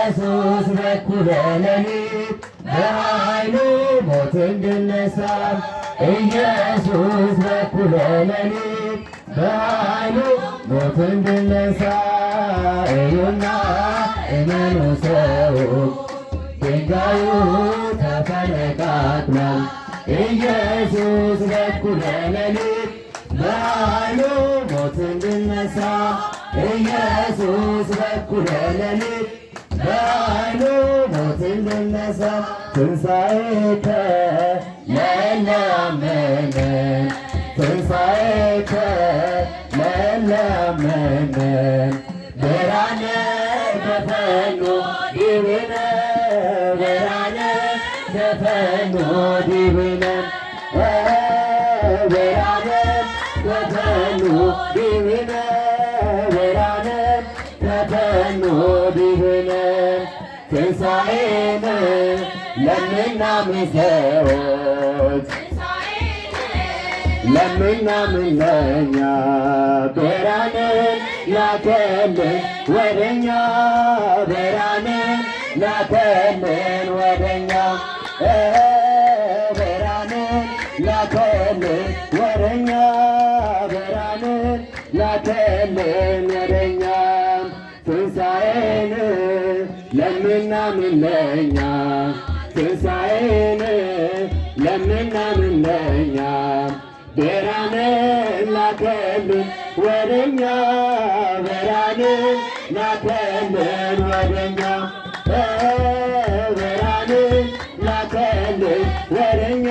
ኢየሱስ በኩለ ሌሊት በኃይሉ ሞትን ድል ነሣ። ኢየሱስ በኩለ ሌሊት በኃይሉ ሞትን ድል ነሣ። እዩና እመኑ ሰዎች ድንጋዩ ተፈነቃቅሏል። ኢየሱስ በኩለ ሌሊት በኃይሉ ሞትን ድል ነሣ። ኢየሱስ በኩለ ሌሊት በኃይሉ ሞትን ድል ነሣ። ትንሣኤከ ለእለ አመነ ትንሣኤከ ለእለ አመነ ብርሃነ ተፈኖ ዲብነ ብርሃነ ተፈኖ ዲብነ ብርሃነ ተፈኖ ዲብነ ብርሃነ ተፈኖ ዲብነ ትንሣኤነ ለምናምን ሰዎች ለምናምን ለእኛ ብርሃንን ላከልን ወደኛ ብርሃንን ላከልን ወደኛ ብርሃንን ላከልን ወደኛ ብርሃንን ላከልን ወደኛ ትንሣኤን ለምናምን ለእኛ ትንሣኤን ለምናምን ለእኛ ብርሃንን ላከልን ወደኛ ብርሃንን ላከልን ወደኛ ብርሃንን ላከልን ወደኛ